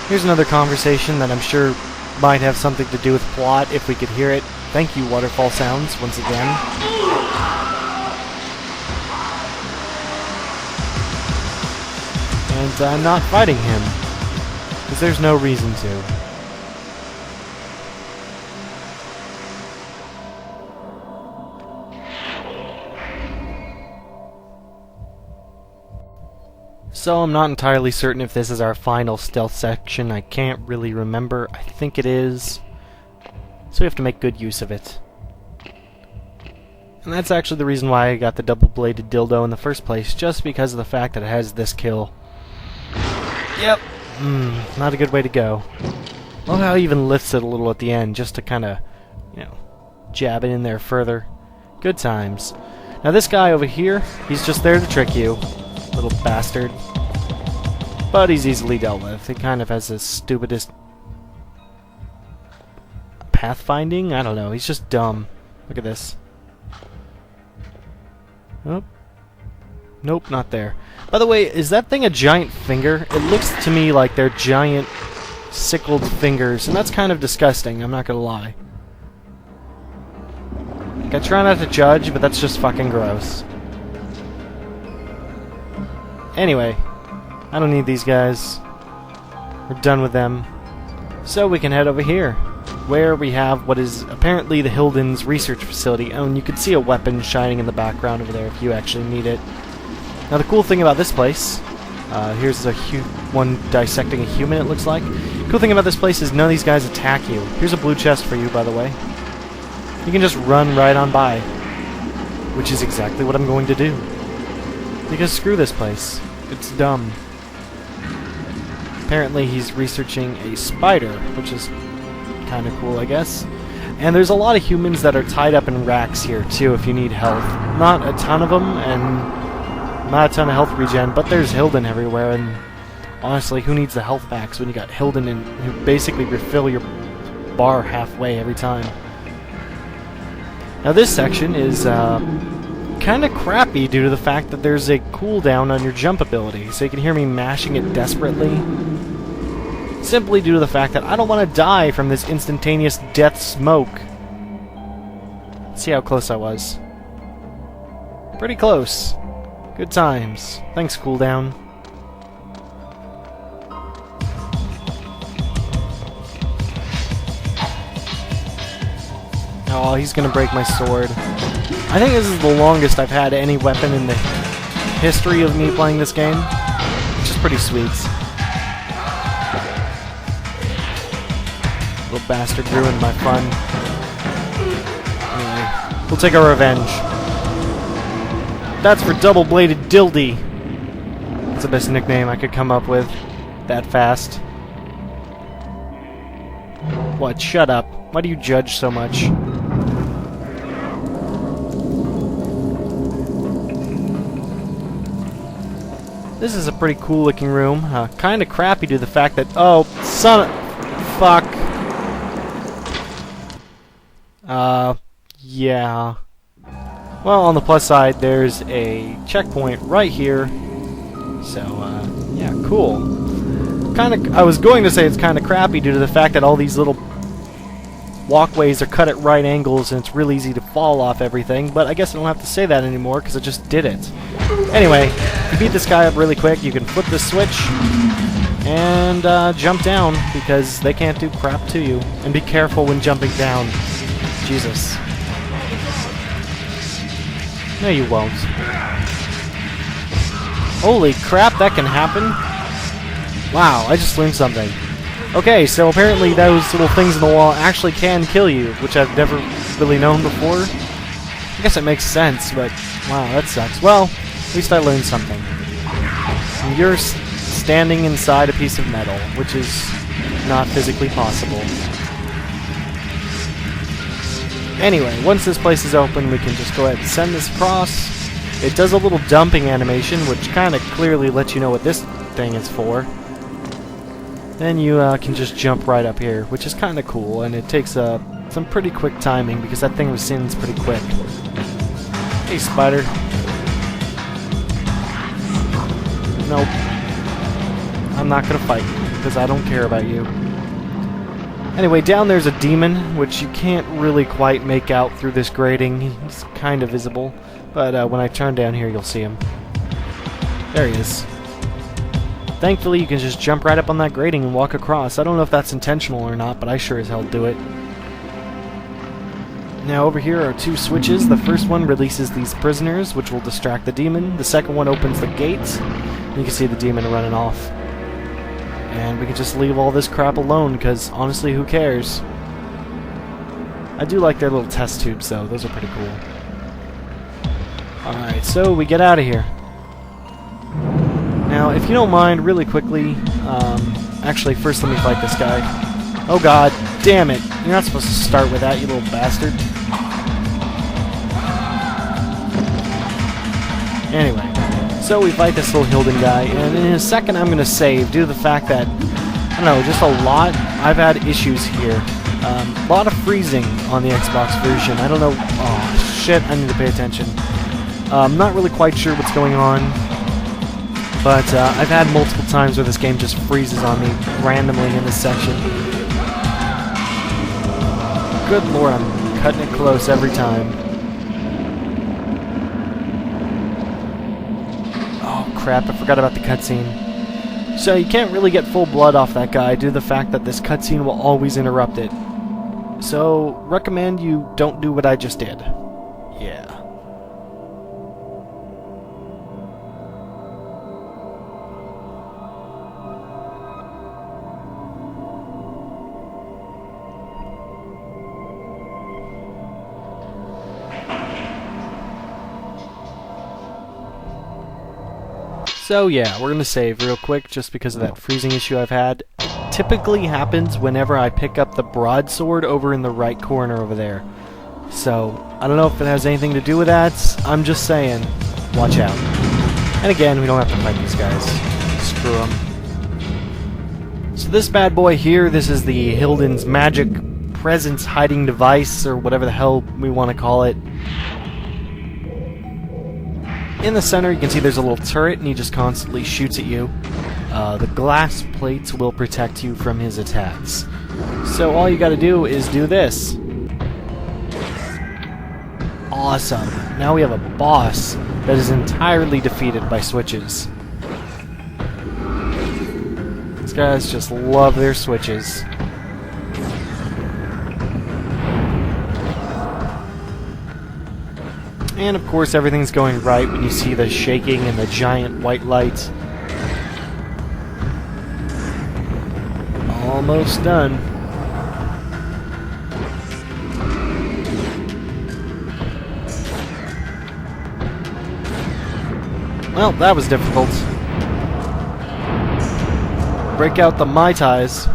Here's another conversation that I'm sure might have something to do with plot if we could hear it. Thank you, waterfall sounds, once again. And I'm not fighting him, because there's no reason to. So I'm not entirely certain if this is our final stealth section. I can't really remember. I think it is. So we have to make good use of it. And that's actually the reason why I got the double-bladed dildo in the first place, just because of the fact that it has this kill. Yep. Not a good way to go. Love how he even lifts it a little at the end, just to kind of, you know, jab it in there further. Good times. Now this guy over here, he's just there to trick you. Little bastard. But he's easily dealt with. He kind of has the stupidest pathfinding? I don't know. He's just dumb. Look at this. Oh. Nope, not there. By the way, is that thing a giant finger? It looks to me like they're giant sickled fingers, and that's kind of disgusting, I'm not gonna lie. Like, I try not to judge, but that's just fucking gross. Anyway, I don't need these guys. We're done with them. So we can head over here, where we have what is apparently the Hilden's research facility. Oh, and you can see a weapon shining in the background over there if you actually need it. Now the cool thing about this place, here's a one dissecting a human, it looks like. Cool thing about this place is none of these guys attack you. Here's a blue chest for you, by the way. You can just run right on by, which is exactly what I'm going to do. Because screw this place. It's dumb. Apparently he's researching a spider, which is kind of cool, I guess. And there's a lot of humans that are tied up in racks here, too, if you need health. Not a ton of them, and not a ton of health regen, but there's Hilden everywhere, and honestly, who needs the health packs when you got Hilden who basically refill your bar halfway every time? Now this section is kind of crappy due to the fact that there's a cooldown on your jump ability, so you can hear me mashing it desperately. Simply due to the fact that I don't want to die from this instantaneous death smoke. Let's see how close I was. Pretty close. Good times. Thanks, cooldown. Oh, he's gonna break my sword. I think this is the longest I've had any weapon in the history of me playing this game, which is pretty sweet. Little bastard ruined my fun. Anyway, we'll take our revenge. That's for double-bladed dildy. That's the best nickname I could come up with. That fast. What? Shut up. Why do you judge so much? This is a pretty cool looking room. Kinda crappy due to the fact that... Oh, son of... Fuck. Yeah. Well, on the plus side, there's a checkpoint right here. So, yeah, cool. I was going to say it's kinda crappy due to the fact that all these little walkways are cut at right angles and it's real easy to fall off everything, but I guess I don't have to say that anymore because I just did it. Anyway, to beat this guy up really quick, you can flip the switch and jump down because they can't do crap to you. And be careful when jumping down. Jesus. No, you won't. Holy crap, that can happen? Wow, I just learned something. Okay, so apparently those little things in the wall actually can kill you, which I've never really known before. I guess it makes sense, but wow, that sucks. Well, at least I learned something. And you're standing inside a piece of metal, which is not physically possible. Anyway, once this place is open, we can just go ahead and send this across. It does a little dumping animation, which kind of clearly lets you know what this thing is for. Then you can just jump right up here, which is kind of cool, and it takes some pretty quick timing because that thing rescinds pretty quick. Hey, spider. Nope. I'm not gonna fight. because I don't care about you. Anyway, down there's a demon, which you can't really quite make out through this grating. He's kind of visible, but when I turn down here, you'll see him. There he is. Thankfully, you can just jump right up on that grating and walk across. I don't know if that's intentional or not, but I sure as hell do it. Now over here are two switches. The first one releases these prisoners, which will distract the demon. The second one opens the gates. You can see the demon running off. And we can just leave all this crap alone, because honestly, who cares? I do like their little test tubes, though. Those are pretty cool. Alright, so we get out of here. Now, if you don't mind, really quickly, actually, first let me fight this guy. Oh god, damn it. You're not supposed to start with that, you little bastard. Anyway, so we fight this little Hilden guy, and in a second I'm going to save, due to the fact that, I don't know, just a lot, I've had issues here. A lot of freezing on the Xbox version. I don't know, oh shit, I need to pay attention. I'm not really quite sure what's going on. But I've had multiple times where this game just freezes on me randomly in this section. Good lord, I'm cutting it close every time. Oh crap, I forgot about the cutscene. So you can't really get full blood off that guy due to the fact that this cutscene will always interrupt it. So, recommend you don't do what I just did. Yeah. So yeah, we're going to save real quick just because of that freezing issue I've had. It typically happens whenever I pick up the broadsword over in the right corner over there. So, I don't know if it has anything to do with that. I'm just saying, watch out. And again, we don't have to fight these guys. Screw them. So this bad boy here, this is the Hilden's magic presence hiding device, or whatever the hell we want to call it. In the center, you can see there's a little turret, and he just constantly shoots at you. The glass plates will protect you from his attacks. So all you gotta do is do this. Awesome. Now we have a boss that is entirely defeated by switches. These guys just love their switches. And of course everything's going right when you see the shaking and the giant white light. Almost done. Well, that was difficult. Break out the Mai Tais.